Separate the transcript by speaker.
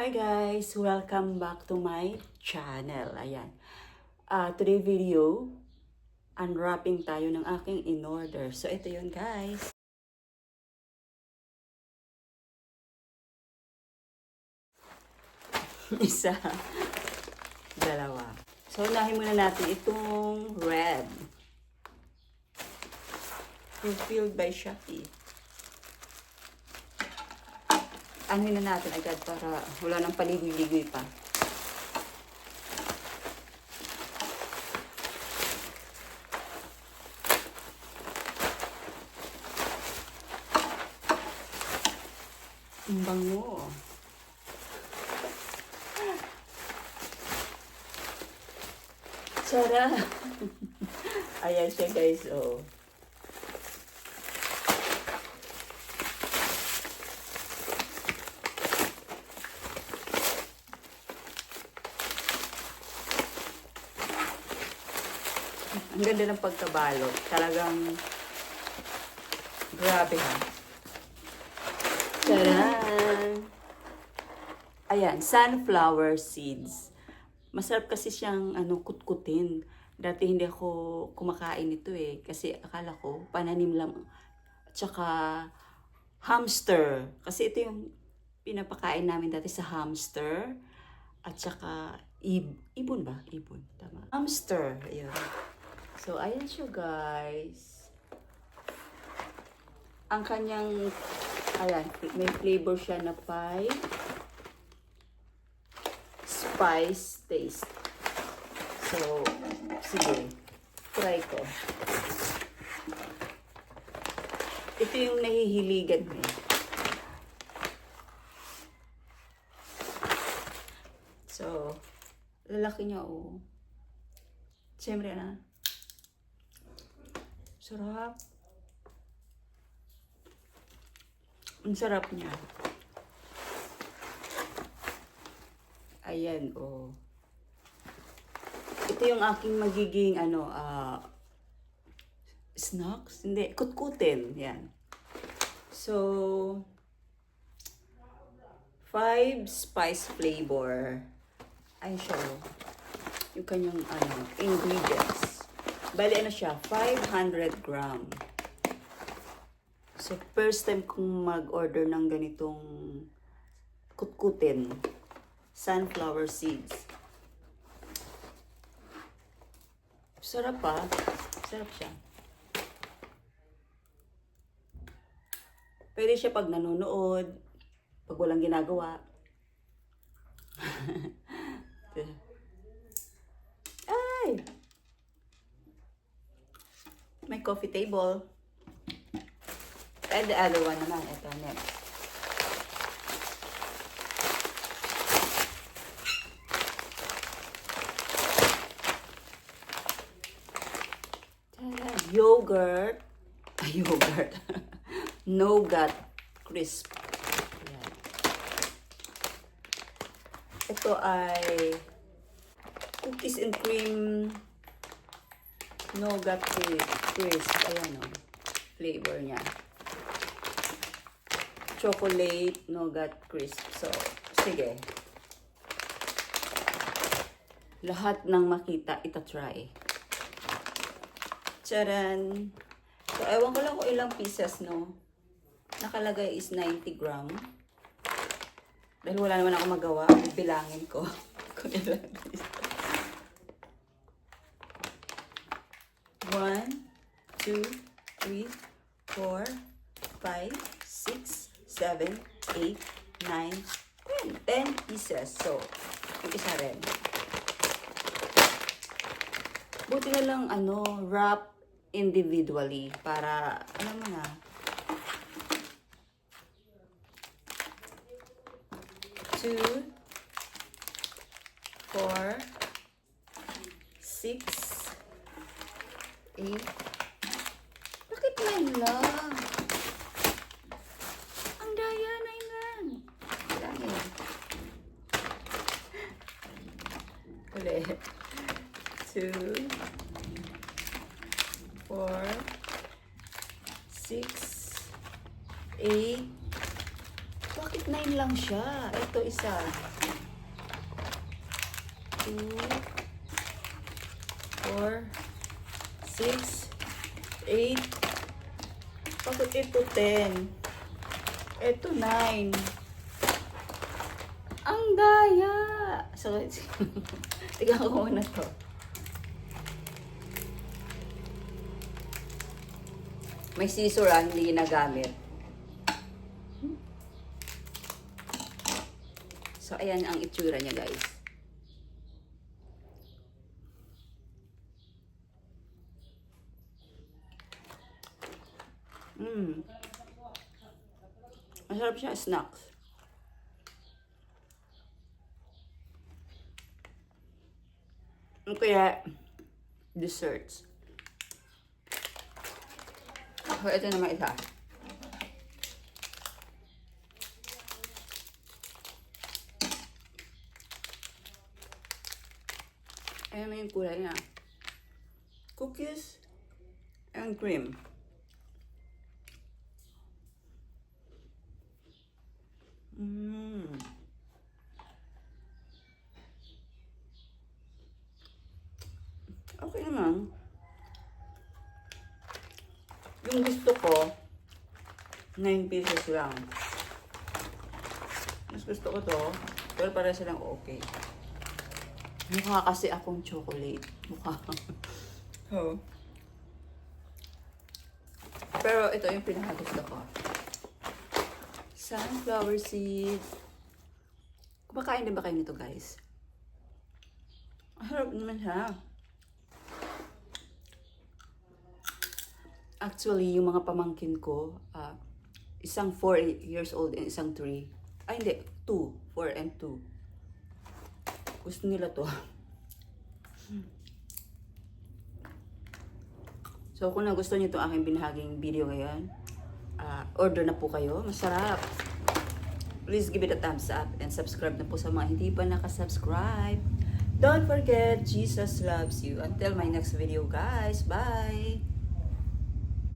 Speaker 1: Hi guys! Welcome back to my channel. Ayan. Today video, unwrapping tayo ng aking in-order. So, ito yun guys. Isa, dalawa. So, unahin muna natin itong red. Fulfilled by Shopee. Anuhin na natin agad para wala nang paligoy-ligoy pa. Ang bango. Sarap. Ayan siya guys, oh. Ang ganda ng pagkabalot. Talagang grabe ha. Tadaan! Ayan, sunflower seeds. Masarap kasi siyang kutkutin. Dati hindi ako kumakain nito eh. Kasi akala ko pananim lang. At saka hamster. Kasi ito yung pinapakain namin dati sa hamster. At saka ibon ba? Ibon. Tama. Hamster. Ayun. So, ayan siya guys. Ang kanyang, ayan, may flavor siya na pie. Spice taste. So, sige. Try ko. Ito yung nahihiligan ko. So, lalaki niya oh. Siyempre na. Sarap. Ang sarap niya. Ayan, oh. Ito yung aking magiging, snacks? Hindi, kutkutin. Yan. So, 5 spice flavor. Ay, siya, oh. Yung kanyang, ingredients. Bali, siya, 500 gram. So, first time kong mag-order ng ganitong kutkutin. Sunflower seeds. Sarap pa. Sarap siya. Pwede siya pag nanonood, pag walang ginagawa. Ay! May coffee table. And the other one naman. Ito, next. Yogurt. Yogurt. Nougat crisp. Ayan. Ito ay cookies and cream nougat crisp. Ayan o. Flavor niya. Chocolate nougat crisp. So, sige. Lahat ng makita, ita-try. Charan! So, ewan ko lang kung ilang pieces, no? Nakalagay is 90 gram. Dahil wala naman ako magawa, bilangin ko kung ilang pieces. 1, 2, 3, 4, 5, 6, 7, 8, 9, 10 pieces. So, yung isa rin. Buti na lang, wrap individually para, alam mo na, 2, 4, 6, 8, bakit 9 lang? Ang daya, 9 lang. Langit. Ulit. 2, 4, 6, 8. Bakit 8.9 lang siya. Ito isa. 2, 4, 6, 8. Bakit ito 10? Ito 9. Ang daya! So, tignan ko muna to. May scissor hindi ginagamit. So, ayan ang itsura niya, guys. Masarap siya, snacks. Kaya, desserts. So, ito naman isa. Ayan mo yung kulay niya. Cookies and cream. Okay naman. Yung gusto ko, 9 pesos lang. Mas gusto ko to, pero para silang okay. Mukha kasi akong chocolate. Mukha. So, pero ito yung pinakagusto ko. Sunflower seeds. Kumakain din ba kayo nito, guys? Harap naman siya. Actually, yung mga pamangkin ko, isang 4 years old and isang 3. Ay, hindi. 2. 4 and 2. Gusto nila to. So, kung nagustuhan niyo itong aking binahaging video ngayon, order na po kayo. Masarap. Please give it a thumbs up and subscribe na po sa mga hindi pa nakasubscribe. Don't forget, Jesus loves you. Until my next video, guys. Bye!